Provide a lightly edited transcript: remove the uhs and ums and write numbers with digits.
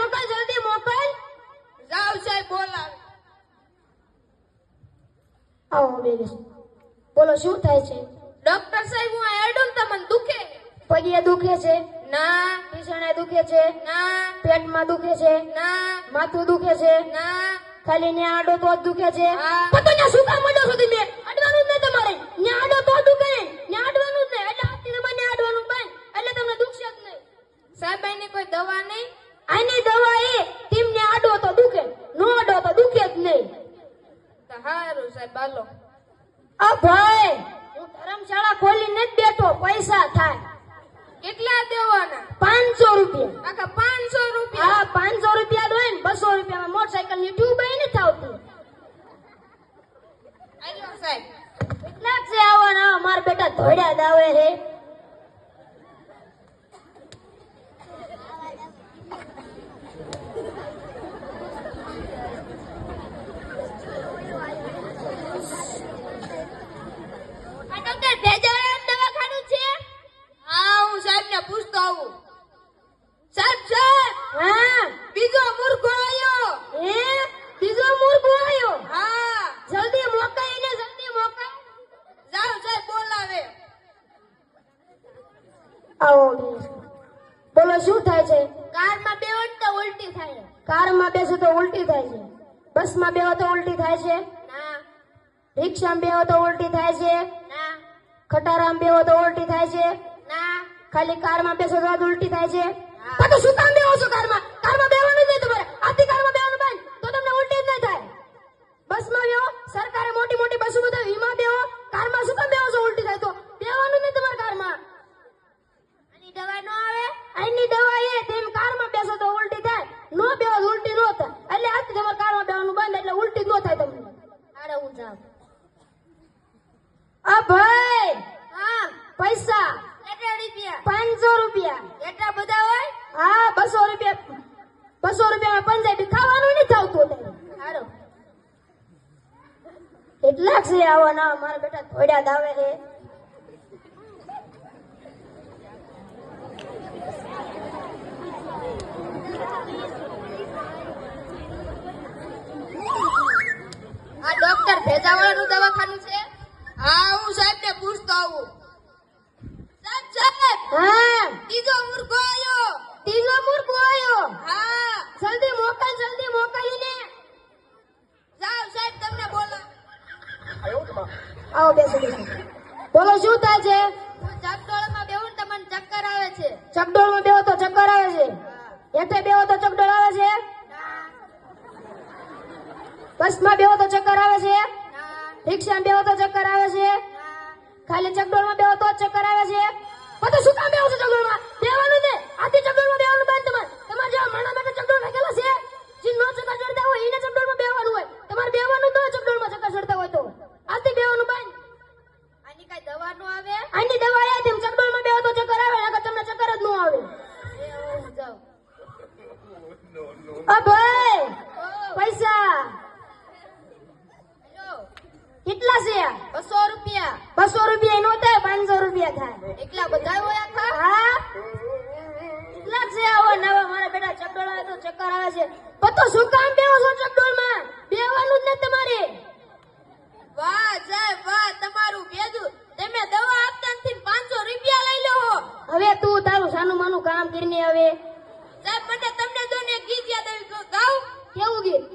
જલ્દી મોકલ. જાવ સાહેબ બોલાવે. આવો બેસ. બોલો શું થાય છે? ડોક્ટર સાહેબ હું એડમ તમને દુખે. પગે દુખે છે? ના. પીસણે દુખે છે? ના. પેટમાં દુખે છે? ના. માથું દુખે છે? ના. ખાલી ને આડો તો જ દુખે છે? હા. પતંગા શું કામ મંડો છો તમે? અડવાનું જ નહીં તમારે. ને આડો તો દુખે ને અડવાનું જ નહીં. એટલે આથી તમારે અડવાનું બંધ. એટલે તમને દુખશે જ નહીં. સાહેબ એની કોઈ દવા નહીં? આની દવા એ તેમને આડો તો દુખે, નો આડો તો દુખે જ નહીં. તો હારું સાહેબ હાલો. આ ભાઈ હું ધર્મશાળા ખોલીને જ બેઠો, પૈસા થાય. કેટલા દેવાના? 500 રૂપિયા. આખા 500 રૂપિયા? હા 500 રૂપિયા દો ને 200 રૂપિયામાં મોટરસાયકલ ની ટ્યુબ નથી આવતી. આલો સાહેબ. કેટલા છે આવવાના? મારા બેટા ધોડ્યા દાવે રે. આ ડોક્ટર ભેજાવાળા દવાખાનું છે? હા હું સાહેબ ને પૂછતો આવું. સાહેબ સાહેબ. હા બીજો મૂર્ખો આવ્યો. એ બીજો મૂર્ખ આવ્યો? હા. જલ્દી મોકાઈ ને જલ્દી મોકાઈ. જાવ સાહેબ બોલાવે. આવો બેસ. બોલો શું થાય છે? કારમાં બેહો તો ઉલટી થાય. કારમાં બેસો તો ઉલટી થાય છે? બસમાં બેહો તો ઉલટી થાય છે? ના. રિક્ષામાં બેહો તો ઉલટી થાય છે? ના. ખટારામાં બેહો તો ઉલટી થાય છે? ના. ખાલી કારમાં બેસો તો ઉલટી થાય છે? હા. તો શું કામ બેહો છો કારમાં? કારમાં બેહવાનું જ નહીં તમારે. આથી કારમાં બેહવાનું બંધ. તો તમને ઉલટી જ નહીં થાય. બસમાં બેહો, સરકારે મોટી મોટી બસો બધા વીમા બેહો. કારમાં શું કામ બેહો છો? ઉલટી થાય તો બેહવાનું નહીં તમારે કારમાં. આની દવા ન આવે? આની દવા એ તેમ કારમાં બેસો તો ઉલટી થાય, નો બેહો તો ઉલટી નો થાય. એટલે આથી તમારે કારમાં બેહવાનું બંધ, એટલે ઉલટી નો થાય તમને. હારે હું જાઉં. આ ભાઈ હા. પૈસા કેટલા રૂપિયા? 500 રૂપિયા. કેટલા બધા હોય? હા 200 રૂપિયા. 200 રૂપિયામાં પંજાબી ખાવાનું નહીં થાવતું ત્યારે. હારો. કેટલા છે આવવાના? મારા બેટા ધોડ્યા દાવે છે. આ ડોક્ટર ભેજાવાળાનું દવાખાનું છે? હા હું સાહેબ ને પૂછતો આવું. સાહેબ સાહેબ. હા ત્રીજો મૂર્ખો આવ્યો. ત્રીજો મૂર્ખ આવ્યો? હા. જલ્દી મોકલીને. જાવ સાહેબ તમને બોલો. આવો બેસો. બોલો શું થાય છે? હું ચકડોળમાં બેહું ને તમને ચક્કર આવે છે. ચકડોળમાં બેહો તો ચક્કર આવે છે? હેઠે બેહો તો ચકડોળ આવે છે? ના. બસમાં બેહો તો ચક્કર આવે છે? ના. રિક્ષામાં બેહો તો ચક્કર આવે છે? ના. ખાલી ચકડોળમાં બેહો તો જ ચક્કર આવે છે? તો શું કામ બેહો છો ચકડોળમાં? બેહવાનું ને. આથી ચકડોળમાં બેહવાનું બંધ તમારે. તમારે જેવા માણા માટે ચકડોળ રાખેલા છે? જે નો ચક્કર ચડતા હોય એને ચકડોળમાં બેહવાનું હોય. તમારે બેહવાનું તો ચકડોળમાં ચક્કર ચડતા હોય તો આથી બેહવાનું બંધ. આની કઈ દવા નો આવે? આની દવા એ તેમ ચકડોળમાં બેહો તો ચક્કર આવે, નકર તમને ચક્કર જ ન આવે. એ હું જાઉં. આ ભાઈ ઓ. પૈસા હેલો. કેટલા છે? 200 રૂપિયા. 200 રૂપિયા નો થાય, 500 રૂપિયા થાય. એટલા બધા હોય આખા? હા કેટલા છે? આવો નવા મારા બેટા ચકડોળ આવે તો ચક્કર આવે છે. પણ તો શું કામ બેહો છો ચકડોળમાં? બેહવાનું જ નથી તમારે. વાહ સાહેબ વાહ, તમારું ભેજું. તમે દવા આપતા નથી 500 રૂપિયા લઈ લો. હવે તું તારું સાનું માનું કામ કરીને હવે સાહેબ મને તમને તો ને ગીત યાદ આવી. ગાઉં? કેવું ગીત?